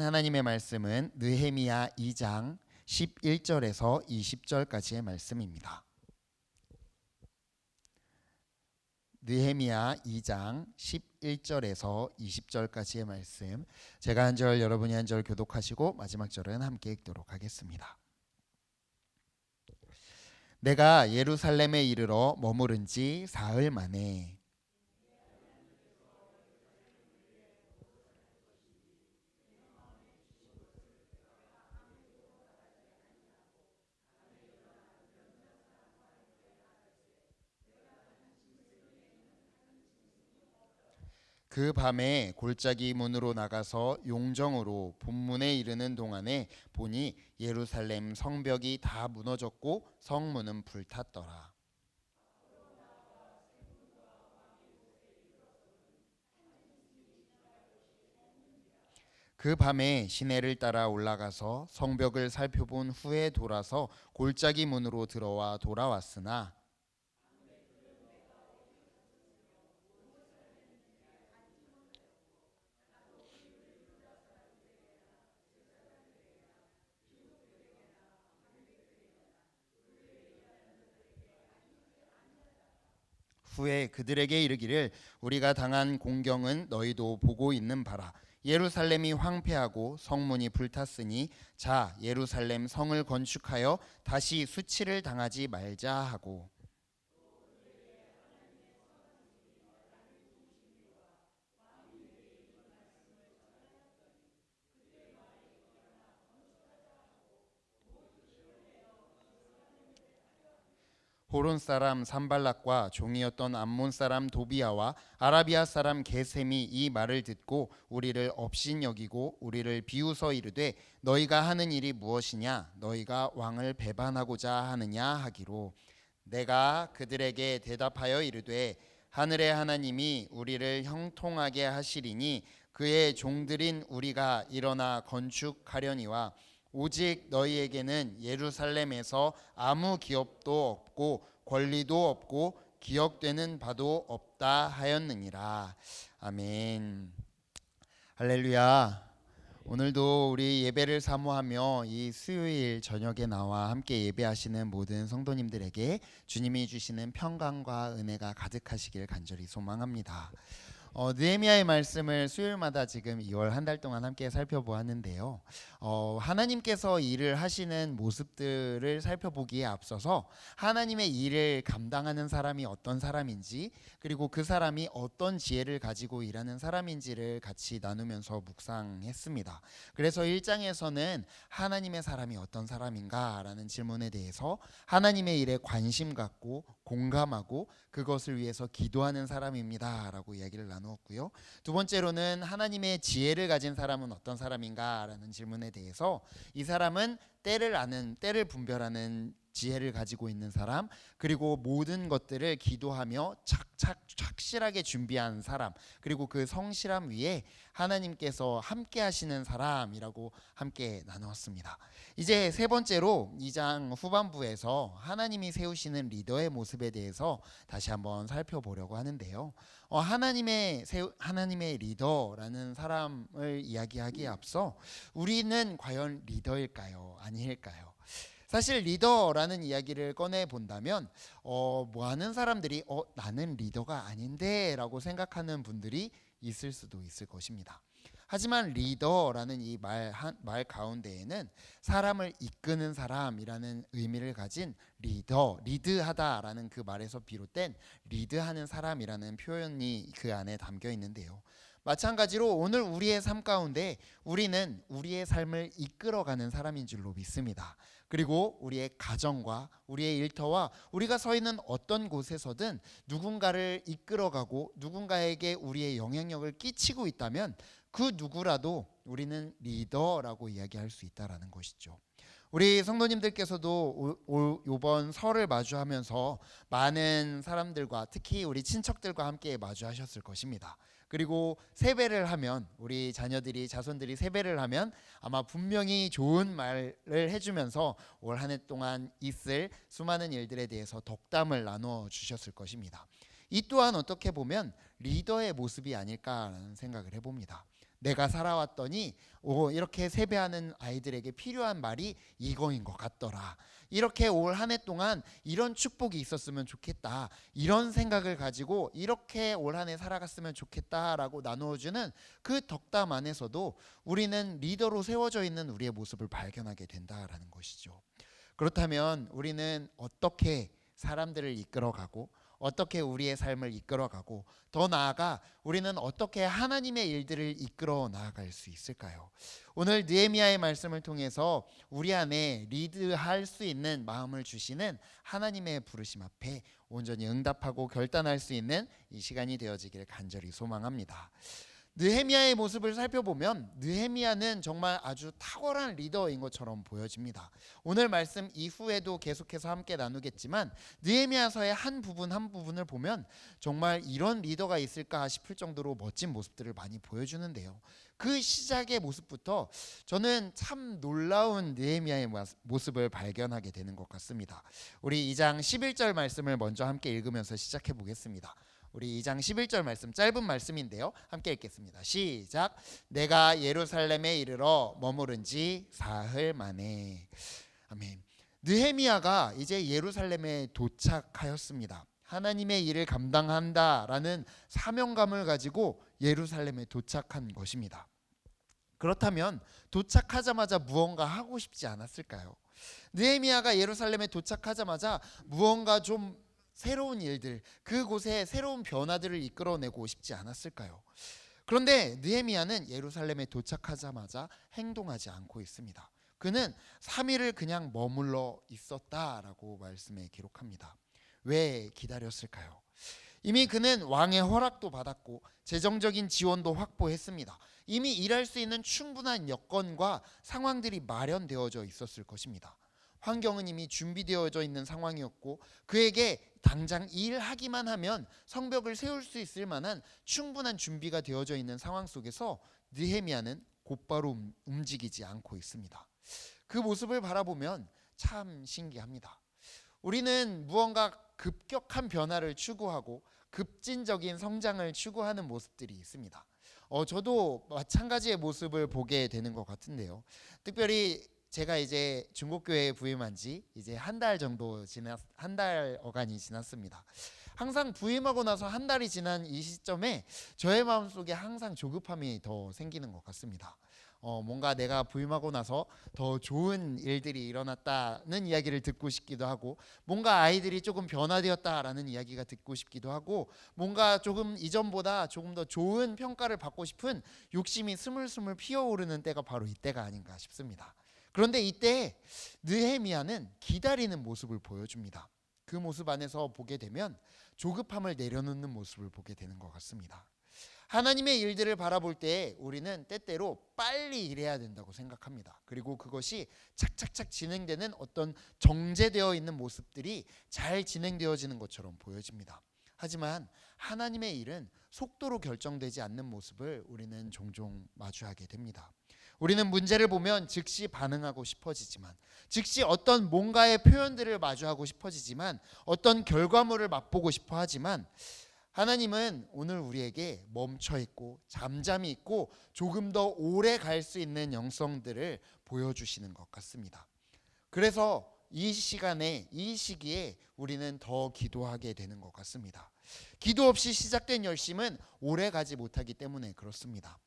읽은 하나님의 말씀은 느헤미야 2장 11절에서 20절까지의 말씀입니다. 느헤미야 2장 11절에서 20절까지의 말씀, 제가 한 절 여러분이 한 절 교독하시고 마지막 절은 함께 읽도록 하겠습니다. 내가 예루살렘에 이르러 머무른 지 사흘 만에 그 밤에 골짜기 문으로 나가서 용정으로 본문에 이르는 동안에 보니 예루살렘 성벽이 다 무너졌고 성문은 불탔더라. 그 밤에 시내를 따라 올라가서 성벽을 살펴본 후에 돌아서 골짜기 문으로 들어와 돌아왔으나 후에 그들에게 이르기를 우리가 당한 공경은 너희도 보고 있는 바라. 예루살렘이 황폐하고 성문이 불탔으니 자 예루살렘 성을 건축하여 다시 수치를 당하지 말자 하고, 호론 사람 산발락과 종이었던 암몬 사람 도비아와 아라비아 사람 게셈이 이 말을 듣고 우리를 업신여기고 우리를 비웃어 이르되 너희가 하는 일이 무엇이냐, 너희가 왕을 배반하고자 하느냐 하기로, 내가 그들에게 대답하여 이르되 하늘의 하나님이 우리를 형통하게 하시리니 그의 종들인 우리가 일어나 건축하려니와 오직 너희에게는 예루살렘에서 아무 기업도 없고 권리도 없고 기억되는 바도 없다 하였느니라. 아멘. 할렐루야. 오늘도 우리 예배를 사모하며 이 수요일 저녁에 나와 함께 예배하시는 모든 성도님들에게 주님이 주시는 평강과 은혜가 가득하시길 간절히 소망합니다. 느헤미야의 말씀을 수요일마다 지금 2월 한 달 동안 함께 살펴보았는데요. 하나님께서 일을 하시는 모습들을 살펴보기에 앞서서 하나님의 일을 감당하는 사람이 어떤 사람인지, 그리고 그 사람이 어떤 지혜를 가지고 일하는 사람인지를 같이 나누면서 묵상했습니다. 그래서 1장에서는 하나님의 사람이 어떤 사람인가 라는 질문에 대해서 하나님의 일에 관심 갖고 공감하고 그것을 위해서 기도하는 사람입니다 라고 이야기를 나누었고요. 두 번째로는 하나님의 지혜를 가진 사람은 어떤 사람인가 라는 질문에 대해서 이 사람은 때를 아는, 때를 분별하는 지혜를 가지고 있는 사람, 그리고 모든 것들을 기도하며 착실하게 준비한 사람, 그리고 그 성실함 위에 하나님께서 함께 하시는 사람이라고 함께 나누었습니다. 이제 세 번째로 2장 후반부에서 하나님이 세우시는 리더의 모습에 대해서 다시 한번 살펴보려고 하는데요. 하나님의 리더라는 사람을 이야기하기에 앞서 우리는 과연 리더일까요? 아닐까요? 사실 리더라는 이야기를 꺼내 본다면 많은 사람들이 나는 리더가 아닌데 라고 생각하는 분들이 있을 수도 있을 것입니다. 하지만 리더라는 이 말 가운데에는 사람을 이끄는 사람이라는 의미를 가진 리드하다라는 그 말에서 비롯된 리드하는 사람이라는 표현이 그 안에 담겨 있는데요. 마찬가지로 오늘 우리의 삶 가운데 우리는 우리의 삶을 이끌어가는 사람인 줄로 믿습니다. 그리고 우리의 가정과 우리의 일터와 우리가 서 있는 어떤 곳에서든 누군가를 이끌어가고 누군가에게 우리의 영향력을 끼치고 있다면 그 누구라도 우리는 리더라고 이야기할 수 있다라는 것이죠. 우리 성도님들께서도 이번 설을 마주하면서 많은 사람들과 특히 우리 친척들과 함께 마주하셨을 것입니다. 그리고 세배를 하면 우리 자손들이 세배를 하면 아마 분명히 좋은 말을 해주면서 올 한 해 동안 있을 수많은 일들에 대해서 덕담을 나누어 주셨을 것입니다. 이 또한 어떻게 보면 리더의 모습이 아닐까라는 생각을 해봅니다. 내가 살아왔더니 이렇게 세배하는 아이들에게 필요한 말이 이거인 것 같더라. 이렇게 올 한 해 동안 이런 축복이 있었으면 좋겠다. 이런 생각을 가지고 이렇게 올 한 해 살아갔으면 좋겠다라고 나누어주는 그 덕담 안에서도 우리는 리더로 세워져 있는 우리의 모습을 발견하게 된다라는 것이죠. 그렇다면 우리는 어떻게 사람들을 이끌어가고 어떻게 우리의 삶을 이끌어가고 더 나아가 우리는 어떻게 하나님의 일들을 이끌어 나아갈 수 있을까요? 오늘 느헤미야의 말씀을 통해서 우리 안에 리드할 수 있는 마음을 주시는 하나님의 부르심 앞에 온전히 응답하고 결단할 수 있는 이 시간이 되어지기를 간절히 소망합니다. 느헤미야의 모습을 살펴보면 느헤미야는 정말 아주 탁월한 리더인 것처럼 보여집니다. 오늘 말씀 이후에도 계속해서 함께 나누겠지만 느헤미야서의 한 부분 한 부분을 보면 정말 이런 리더가 있을까 싶을 정도로 멋진 모습들을 많이 보여주는데요. 그 시작의 모습부터 저는 참 놀라운 느헤미야의 모습을 발견하게 되는 것 같습니다. 우리 2장 11절 말씀을 먼저 함께 읽으면서 시작해 보겠습니다. 우리 2장 11절 말씀, 짧은 말씀인데요, 함께 읽겠습니다. 시작. 내가 예루살렘에 이르러 머무른 지 사흘 만에. 아멘. 느헤미야가 이제 예루살렘에 도착하였습니다. 하나님의 일을 감당한다라는 사명감을 가지고 예루살렘에 도착한 것입니다. 그렇다면 도착하자마자 무언가 하고 싶지 않았을까요? 느헤미야가 예루살렘에 도착하자마자 무언가 좀 새로운 일들, 그곳에 새로운 변화들을 이끌어내고 싶지 않았을까요? 그런데 느헤미야는 예루살렘에 도착하자마자 행동하지 않고 있습니다. 그는 3일을 그냥 머물러 있었다라고 말씀에 기록합니다. 왜 기다렸을까요? 이미 그는 왕의 허락도 받았고 재정적인 지원도 확보했습니다. 이미 일할 수 있는 충분한 여건과 상황들이 마련되어져 있었을 것입니다. 환경은 이미 준비되어져 있는 상황이었고 그에게 당장 일하기만 하면 성벽을 세울 수 있을 만한 충분한 준비가 되어져 있는 상황 속에서 느헤미야는 곧바로 움직이지 않고 있습니다. 그 모습을 바라보면 참 신기합니다. 우리는 무언가 급격한 변화를 추구하고 급진적인 성장을 추구하는 모습들이 있습니다. 저도 마찬가지의 모습을 보게 되는 것 같은데요. 특별히 제가 이제 중국교회에 부임한 지 이제 한 달 정도 한 달 어간이 지났습니다. 항상 부임하고 나서 한 달이 지난 이 시점에 저의 마음속에 항상 조급함이 더 생기는 것 같습니다. 뭔가 내가 부임하고 나서 더 좋은 일들이 일어났다는 이야기를 듣고 싶기도 하고, 뭔가 아이들이 조금 변화되었다라는 이야기가 듣고 싶기도 하고, 뭔가 조금 이전보다 조금 더 좋은 평가를 받고 싶은 욕심이 스물스물 피어오르는 때가 바로 이때가 아닌가 싶습니다. 그런데 이때 느헤미야는 기다리는 모습을 보여줍니다. 그 모습 안에서 보게 되면 조급함을 내려놓는 모습을 보게 되는 것 같습니다. 하나님의 일들을 바라볼 때 우리는 때때로 빨리 일해야 된다고 생각합니다. 그리고 그것이 착착착 진행되는 어떤 정제되어 있는 모습들이 잘 진행되어지는 것처럼 보여집니다. 하지만 하나님의 일은 속도로 결정되지 않는 모습을 우리는 종종 마주하게 됩니다. 우리는 문제를 보면 즉시 반응하고 싶어지지만, 즉시 어떤 뭔가의 표현들을 마주하고 싶어지지만, 어떤 결과물을 맛보고 싶어 하지만, 하나님은 오늘 우리에게 멈춰있고 잠잠히 있고 조금 더 오래 갈 수 있는 영성들을 보여주시는 것 같습니다. 그래서 이 시간에, 이 시기에 우리는 더 기도하게 되는 것 같습니다. 기도 없이 시작된 열심은 오래 가지 못하기 때문에 그렇습니다.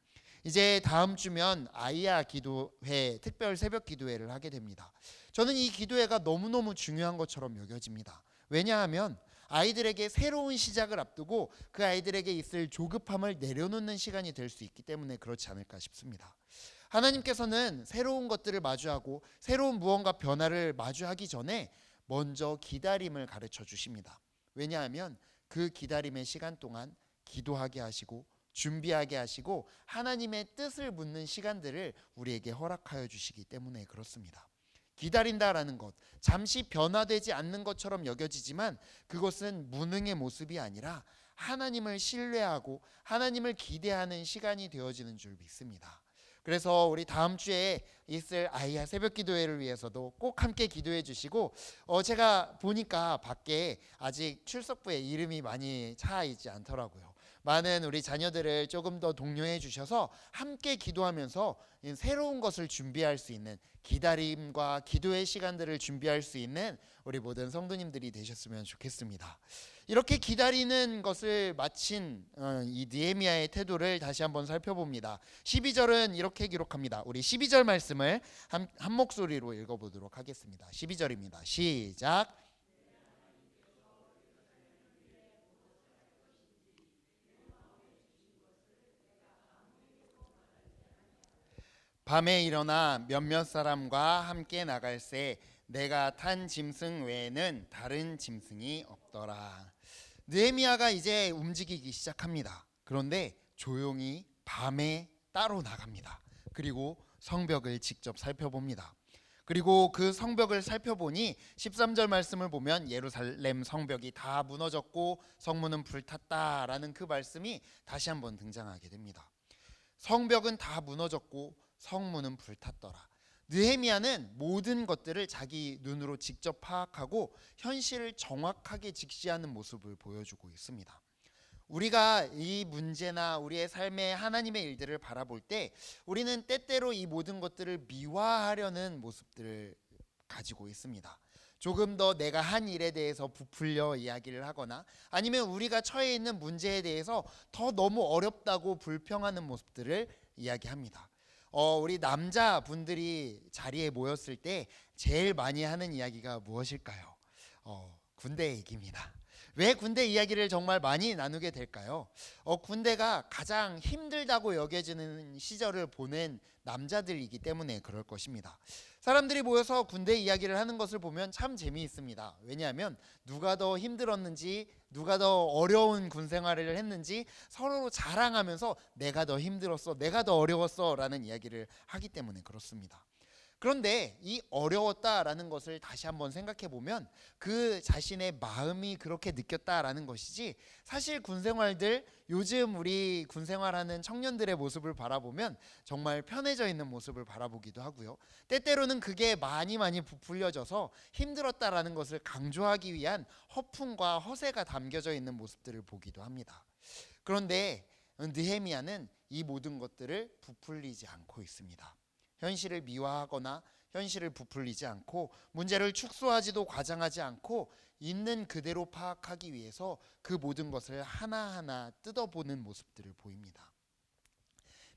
이제 다음 주면 아이야 기도회, 특별 새벽 기도회를 하게 됩니다. 저는 이 기도회가 너무너무 중요한 것처럼 여겨집니다. 왜냐하면 아이들에게 새로운 시작을 앞두고 그 아이들에게 있을 조급함을 내려놓는 시간이 될 수 있기 때문에 그렇지 않을까 싶습니다. 하나님께서는 새로운 것들을 마주하고 새로운 무언가 변화를 마주하기 전에 먼저 기다림을 가르쳐 주십니다. 왜냐하면 그 기다림의 시간 동안 기도하게 하시고 준비하게 하시고 하나님의 뜻을 묻는 시간들을 우리에게 허락하여 주시기 때문에 그렇습니다. 기다린다라는 것, 잠시 변화되지 않는 것처럼 여겨지지만 그것은 무능의 모습이 아니라 하나님을 신뢰하고 하나님을 기대하는 시간이 되어지는 줄 믿습니다. 그래서 우리 다음 주에 있을 아이야 새벽 기도회를 위해서도 꼭 함께 기도해 주시고, 제가 보니까 밖에 아직 출석부에 이름이 많이 차 있지 않더라고요. 많은 우리 자녀들을 조금 더 독려해 주셔서 함께 기도하면서 새로운 것을 준비할 수 있는, 기다림과 기도의 시간들을 준비할 수 있는 우리 모든 성도님들이 되셨으면 좋겠습니다. 이렇게 기다리는 것을 마친 이 느헤미야의 태도를 다시 한번 살펴봅니다. 12절은 이렇게 기록합니다. 우리 12절 말씀을 한 목소리로 읽어보도록 하겠습니다. 12절입니다. 시작. 밤에 일어나 몇몇 사람과 함께 나갈새 내가 탄 짐승 외에는 다른 짐승이 없더라. 느헤미야가 이제 움직이기 시작합니다. 그런데 조용히 밤에 따로 나갑니다. 그리고 성벽을 직접 살펴봅니다. 그리고 그 성벽을 살펴보니 13절 말씀을 보면 예루살렘 성벽이 다 무너졌고 성문은 불탔다라는 그 말씀이 다시 한번 등장하게 됩니다. 성벽은 다 무너졌고 성문은 불탔더라. 느헤미야는 모든 것들을 자기 눈으로 직접 파악하고 현실을 정확하게 직시하는 모습을 보여주고 있습니다. 우리가 이 문제나 우리의 삶의 하나님의 일들을 바라볼 때 우리는 때때로 이 모든 것들을 미화하려는 모습들을 가지고 있습니다. 조금 더 내가 한 일에 대해서 부풀려 이야기를 하거나 아니면 우리가 처해 있는 문제에 대해서 더 너무 어렵다고 불평하는 모습들을 이야기합니다. 우리 남자분들이 자리에 모였을 때 제일 많이 하는 이야기가 무엇일까요? 군대 얘기입니다. 왜 군대 이야기를 정말 많이 나누게 될까요? 군대가 가장 힘들다고 여겨지는 시절을 보낸 남자들이기 때문에 그럴 것입니다. 사람들이 모여서 군대 이야기를 하는 것을 보면 참 재미있습니다. 왜냐하면 누가 더 힘들었는지, 누가 더 어려운 군 생활을 했는지 서로 자랑하면서 내가 더 힘들었어, 내가 더 어려웠어 라는 이야기를 하기 때문에 그렇습니다. 그런데 이 어려웠다라는 것을 다시 한번 생각해 보면 그 자신의 마음이 그렇게 느꼈다라는 것이지, 사실 군생활들, 요즘 우리 군생활하는 청년들의 모습을 바라보면 정말 편해져 있는 모습을 바라보기도 하고요. 때때로는 그게 많이 부풀려져서 힘들었다라는 것을 강조하기 위한 허풍과 허세가 담겨져 있는 모습들을 보기도 합니다. 그런데 느헤미야는 이 모든 것들을 부풀리지 않고 있습니다. 현실을 미화하거나 현실을 부풀리지 않고 문제를 축소하지도 과장하지 않고 있는 그대로 파악하기 위해서 그 모든 것을 하나하나 뜯어보는 모습들을 보입니다.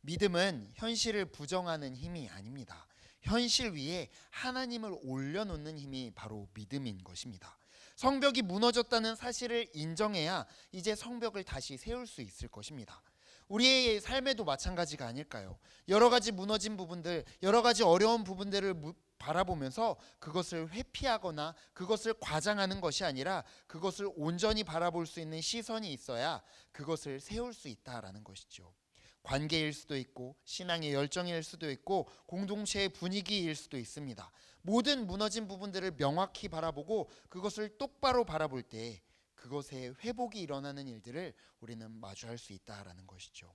믿음은 현실을 부정하는 힘이 아닙니다. 현실 위에 하나님을 올려놓는 힘이 바로 믿음인 것입니다. 성벽이 무너졌다는 사실을 인정해야 이제 성벽을 다시 세울 수 있을 것입니다. 우리의 삶에도 마찬가지가 아닐까요? 여러 가지 무너진 부분들, 여러 가지 어려운 부분들을 바라보면서 그것을 회피하거나 그것을 과장하는 것이 아니라 그것을 온전히 바라볼 수 있는 시선이 있어야 그것을 세울 수 있다라는 것이죠. 관계일 수도 있고 신앙의 열정일 수도 있고 공동체의 분위기일 수도 있습니다. 모든 무너진 부분들을 명확히 바라보고 그것을 똑바로 바라볼 때 그것의 회복이 일어나는 일들을 우리는 마주할 수 있다라는 것이죠.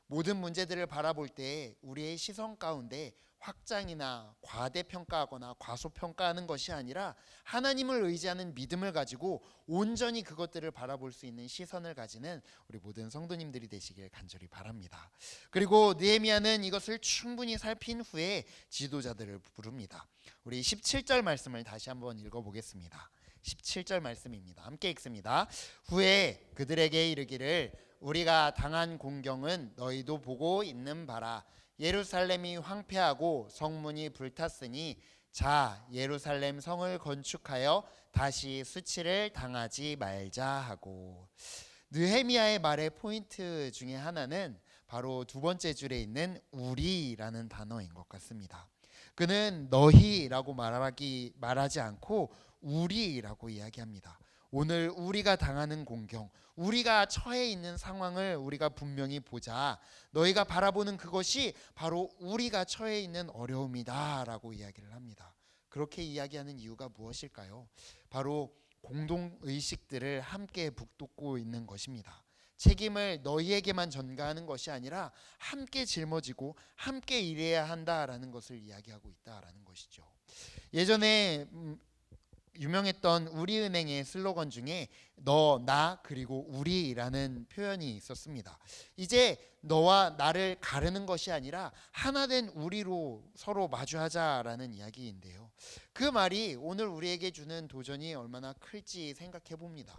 모든 문제들을 바라볼 때 우리의 시선 가운데 확장이나 과대평가하거나 과소평가하는 것이 아니라 하나님을 의지하는 믿음을 가지고 온전히 그것들을 바라볼 수 있는 시선을 가지는 우리 모든 성도님들이 되시길 간절히 바랍니다. 그리고 느헤미야는 이것을 충분히 살핀 후에 지도자들을 부릅니다. 우리 17절 말씀을 다시 한번 읽어보겠습니다. 17절 말씀입니다. 함께 읽습니다. 후에 그들에게 이르기를 우리가 당한 공경은 너희도 보고 있는 바라. 예루살렘이 황폐하고 성문이 불탔으니 자 예루살렘 성을 건축하여 다시 수치를 당하지 말자 하고. 느헤미야의 말의 포인트 중에 하나는 바로 두 번째 줄에 있는 우리라는 단어인 것 같습니다. 그는 너희라고 말하지 않고 우리라고 이야기합니다. 오늘 우리가 당하는 공경, 우리가 처해 있는 상황을 우리가 분명히 보자. 너희가 바라보는 그것이 바로 우리가 처해 있는 어려움이다라고 이야기를 합니다. 그렇게 이야기하는 이유가 무엇일까요? 바로 공동의식들을 함께 북돋고 있는 것입니다. 책임을 너희에게만 전가하는 것이 아니라 함께 짊어지고 함께 일해야 한다라는 것을 이야기하고 있다라는 것이죠. 예전에 유명했던 우리은행의 슬로건 중에 너, 나, 그리고 우리라는 표현이 있었습니다. 이제 너와 나를 가르는 것이 아니라 하나 된 우리로 서로 마주하자라는 이야기인데요. 그 말이 오늘 우리에게 주는 도전이 얼마나 클지 생각해 봅니다.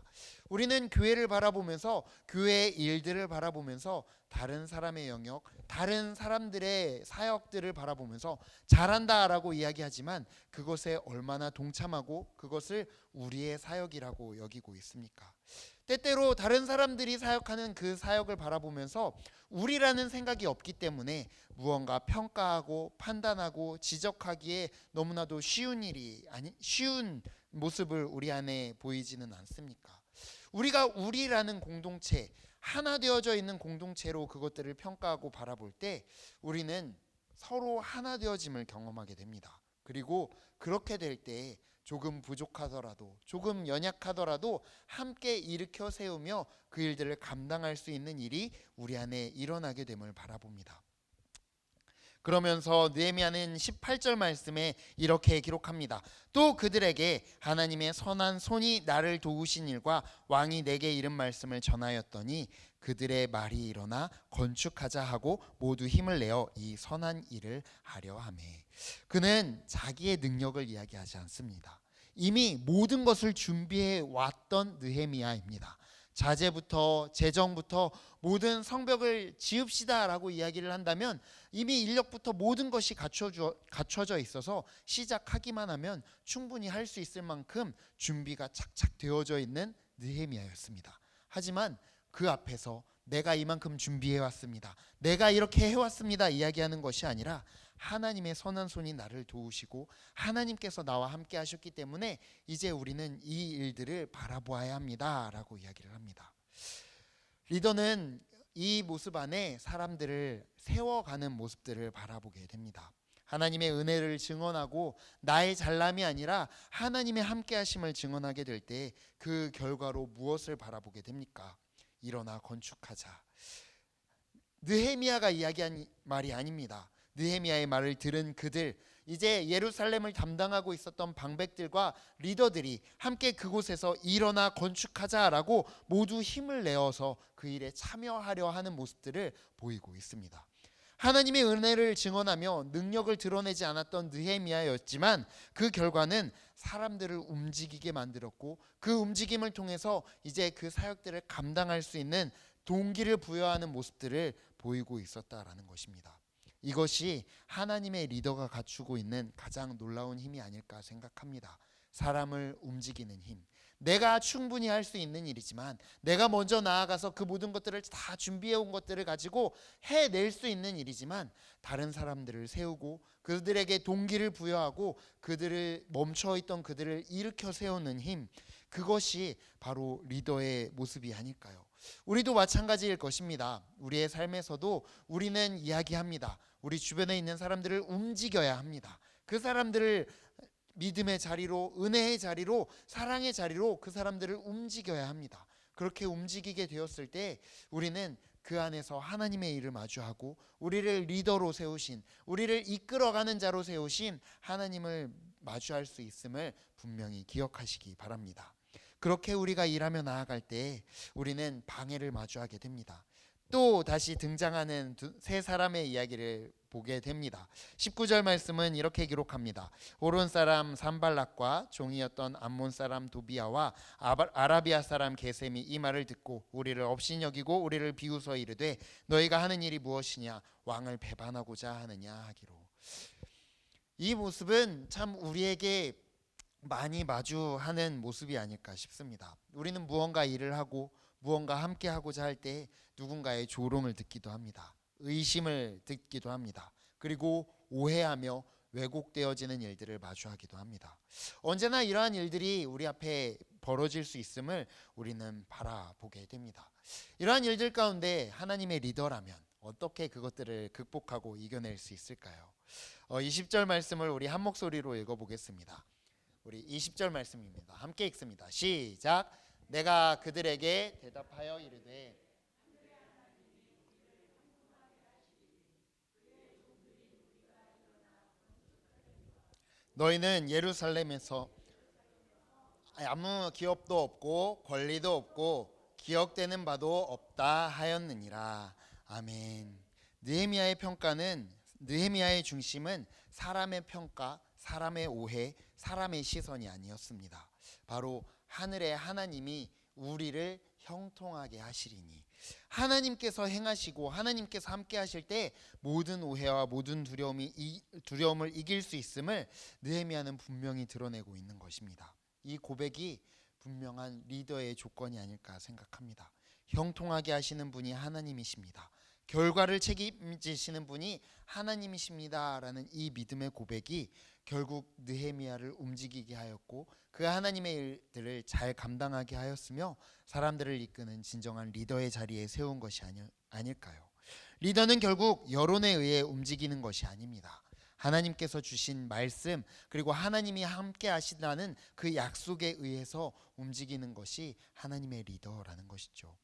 우리는 교회를 바라보면서 교회의 일들을 바라보면서 다른 사람의 영역, 다른 사람들의 사역들을 바라보면서 잘한다라고 이야기하지만 그것에 얼마나 동참하고 그것을 우리의 사역이라고 여기고 있습니까? 때때로 다른 사람들이 사역하는 그 사역을 바라보면서 우리라는 생각이 없기 때문에 무언가 평가하고 판단하고 지적하기에 너무나도 쉬운 모습을 우리 안에 보이지는 않습니까? 우리가 우리라는 공동체, 하나 되어져 있는 공동체로 그것들을 평가하고 바라볼 때 우리는 서로 하나 되어짐을 경험하게 됩니다. 그리고 그렇게 될 때 조금 부족하더라도 조금 연약하더라도 함께 일으켜 세우며 그 일들을 감당할 수 있는 일이 우리 안에 일어나게 됨을 바라봅니다. 그러면서 느헤미야는 18절 말씀에 이렇게 기록합니다. 또 그들에게 하나님의 선한 손이 나를 도우신 일과 왕이 내게 이른 말씀을 전하였더니 그들의 말이 일어나 건축하자 하고 모두 힘을 내어 이 선한 일을 하려 하매. 그는 자기의 능력을 이야기하지 않습니다. 이미 모든 것을 준비해 왔던 느헤미야입니다. 자재부터 재정부터 모든 성벽을 지읍시다라고 이야기를 한다면 이미 인력부터 모든 것이 갖춰져 있어서 시작하기만 하면 충분히 할 수 있을 만큼 준비가 착착 되어져 있는 느헤미야였습니다. 하지만 그 앞에서 내가 이만큼 준비해 왔습니다, 내가 이렇게 해왔습니다 이야기하는 것이 아니라 하나님의 선한 손이 나를 도우시고 하나님께서 나와 함께 하셨기 때문에 이제 우리는 이 일들을 바라보아야 합니다 라고 이야기를 합니다. 리더는 이 모습 안에 사람들을 세워가는 모습들을 바라보게 됩니다. 하나님의 은혜를 증언하고 나의 잘남이 아니라 하나님의 함께 하심을 증언하게 될 때 그 결과로 무엇을 바라보게 됩니까? 일어나 건축하자. 느헤미야가 이야기한 말이 아닙니다. 느헤미야의 말을 들은 그들, 이제 예루살렘을 담당하고 있었던 방백들과 리더들이 함께 그곳에서 일어나 건축하자라고 모두 힘을 내어서 그 일에 참여하려 하는 모습들을 보이고 있습니다. 하나님의 은혜를 증언하며 능력을 드러내지 않았던 느헤미야였지만 그 결과는 사람들을 움직이게 만들었고 그 움직임을 통해서 이제 그 사역들을 감당할 수 있는 동기를 부여하는 모습들을 보이고 있었다라는 것입니다. 이것이 하나님의 리더가 갖추고 있는 가장 놀라운 힘이 아닐까 생각합니다. 사람을 움직이는 힘. 내가 충분히 할 수 있는 일이지만 내가 먼저 나아가서 그 모든 것들을 다 준비해 온 것들을 가지고 해낼 수 있는 일이지만 다른 사람들을 세우고 그들에게 동기를 부여하고 그들을 멈춰있던 그들을 일으켜 세우는 힘, 그것이 바로 리더의 모습이 아닐까요? 우리도 마찬가지일 것입니다. 우리의 삶에서도 우리는 이야기합니다. 우리 주변에 있는 사람들을 움직여야 합니다. 그 사람들을 믿음의 자리로, 은혜의 자리로, 사랑의 자리로 그 사람들을 움직여야 합니다. 그렇게 움직이게 되었을 때 우리는 그 안에서 하나님의 일을 마주하고 우리를 리더로 세우신, 우리를 이끌어가는 자로 세우신 하나님을 마주할 수 있음을 분명히 기억하시기 바랍니다. 그렇게 우리가 일하며 나아갈 때 우리는 방해를 마주하게 됩니다. 또 다시 등장하는 세 사람의 이야기를 보게 됩니다. 19절 말씀은 이렇게 기록합니다. 오론 사람 산발락과 종이었던 암몬 사람 도비아와 아라비아 사람 게셈이 이 말을 듣고 우리를 업신여기고 우리를 비웃어 이르되 너희가 하는 일이 무엇이냐, 왕을 배반하고자 하느냐 하기로. 이 모습은 참 우리에게 많이 마주하는 모습이 아닐까 싶습니다. 우리는 무언가 일을 하고 무언가 함께 하고자 할 때 누군가의 조롱을 듣기도 합니다. 의심을 듣기도 합니다. 그리고 오해하며 왜곡되어지는 일들을 마주하기도 합니다. 언제나 이러한 일들이 우리 앞에 벌어질 수 있음을 우리는 바라보게 됩니다. 이러한 일들 가운데 하나님의 리더라면 어떻게 그것들을 극복하고 이겨낼 수 있을까요? 20절 말씀을 우리 한 목소리로 읽어보겠습니다. 우리 20절 말씀입니다. 함께 읽습니다. 시작. 내가 그들에게 대답하여 이르되 너희는 예루살렘에서 아무 기업도 없고 권리도 없고 기억되는 바도 없다 하였느니라. 아멘. 느헤미야의 중심은 사람의 평가, 사람의 오해, 사람의 시선이 아니었습니다. 바로 하늘의 하나님이 우리를 형통하게 하시리니, 하나님께서 행하시고 하나님께서 함께 하실 때 모든 오해와 모든 두려움을 이길 수 있음을 느헤미야는 분명히 드러내고 있는 것입니다. 이 고백이 분명한 리더의 조건이 아닐까 생각합니다. 형통하게 하시는 분이 하나님이십니다. 결과를 책임지시는 분이 하나님이십니다라는 이 믿음의 고백이 결국 느헤미야를 움직이게 하였고 그 하나님의 일들을 잘 감당하게 하였으며 사람들을 이끄는 진정한 리더의 자리에 세운 것이 아닐까요? 리더는 결국 여론에 의해 움직이는 것이 아닙니다. 하나님께서 주신 말씀 그리고 하나님이 함께 하신다는 그 약속에 의해서 움직이는 것이 하나님의 리더라는 것이죠.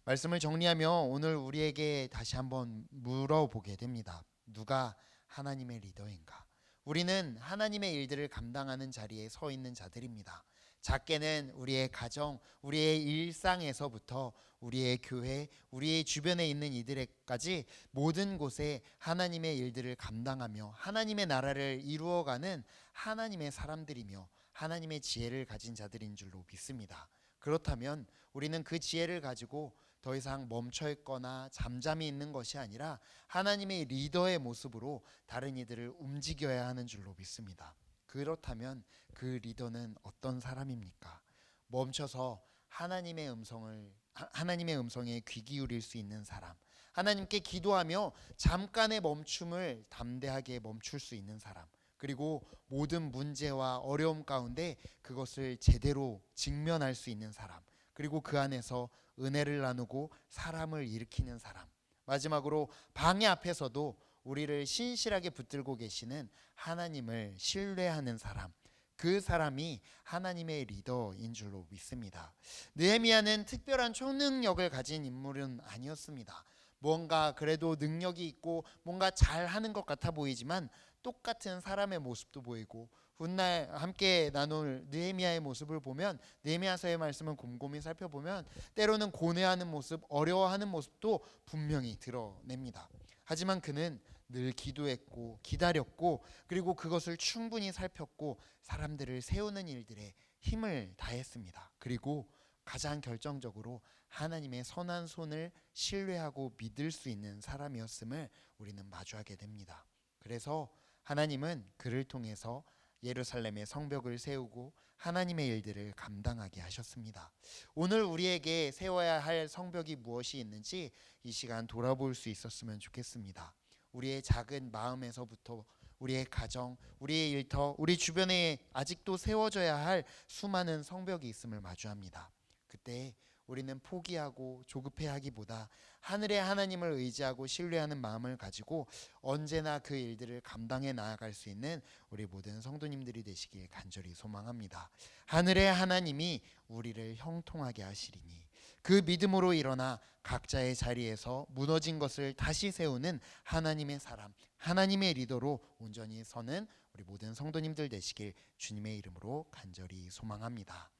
말씀을 정리하며 오늘 우리에게 다시 한번 물어보게 됩니다. 누가 하나님의 리더인가? 우리는 하나님의 일들을 감당하는 자리에 서 있는 자들입니다. 작게는 우리의 가정, 우리의 일상에서부터 우리의 교회, 우리의 주변에 있는 이들에까지 모든 곳에 하나님의 일들을 감당하며 하나님의 나라를 이루어가는 하나님의 사람들이며 하나님의 지혜를 가진 자들인 줄로 믿습니다. 그렇다면 우리는 그 지혜를 가지고 더 이상 멈춰 있거나 잠잠히 있는 것이 아니라 하나님의 리더의 모습으로 다른 이들을 움직여야 하는 줄로 믿습니다. 그렇다면 그 리더는 어떤 사람입니까? 멈춰서 하나님의 음성에 귀 기울일 수 있는 사람, 하나님께 기도하며 잠깐의 멈춤을 담대하게 멈출 수 있는 사람, 그리고 모든 문제와 어려움 가운데 그것을 제대로 직면할 수 있는 사람, 그리고 그 안에서 은혜를 나누고 사람을 일으키는 사람, 마지막으로 방해 앞에서도 우리를 신실하게 붙들고 계시는 하나님을 신뢰하는 사람, 그 사람이 하나님의 리더인 줄로 믿습니다. 느헤미야는 특별한 초능력을 가진 인물은 아니었습니다. 뭔가 그래도 능력이 있고 뭔가 잘하는 것 같아 보이지만 똑같은 사람의 모습도 보이고 훗날 함께 나눌 느헤미야의 모습을 보면, 느헤미야서의 말씀을 곰곰이 살펴보면 때로는 고뇌하는 모습, 어려워하는 모습도 분명히 드러냅니다. 하지만 그는 늘 기도했고 기다렸고 그리고 그것을 충분히 살폈고 사람들을 세우는 일들에 힘을 다했습니다. 그리고 가장 결정적으로 하나님의 선한 손을 신뢰하고 믿을 수 있는 사람이었음을 우리는 마주하게 됩니다. 그래서 하나님은 그를 통해서 예루살렘의 성벽을 세우고 하나님의 일들을 감당하게 하셨습니다. 오늘 우리에게 세워야 할 성벽이 무엇이 있는지 이 시간 돌아볼 수 있었으면 좋겠습니다. 우리의 작은 마음에서부터 우리의 가정, 우리의 일터, 우리 주변에 아직도 세워져야 할 수많은 성벽이 있음을 마주합니다. 그때 우리는 포기하고 조급해하기보다 하늘의 하나님을 의지하고 신뢰하는 마음을 가지고 언제나 그 일들을 감당해 나아갈 수 있는 우리 모든 성도님들이 되시길 간절히 소망합니다. 하늘의 하나님이 우리를 형통하게 하시리니 그 믿음으로 일어나 각자의 자리에서 무너진 것을 다시 세우는 하나님의 사람, 하나님의 리더로 온전히 서는 우리 모든 성도님들 되시길 주님의 이름으로 간절히 소망합니다.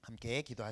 함께 기도하시겠습니다.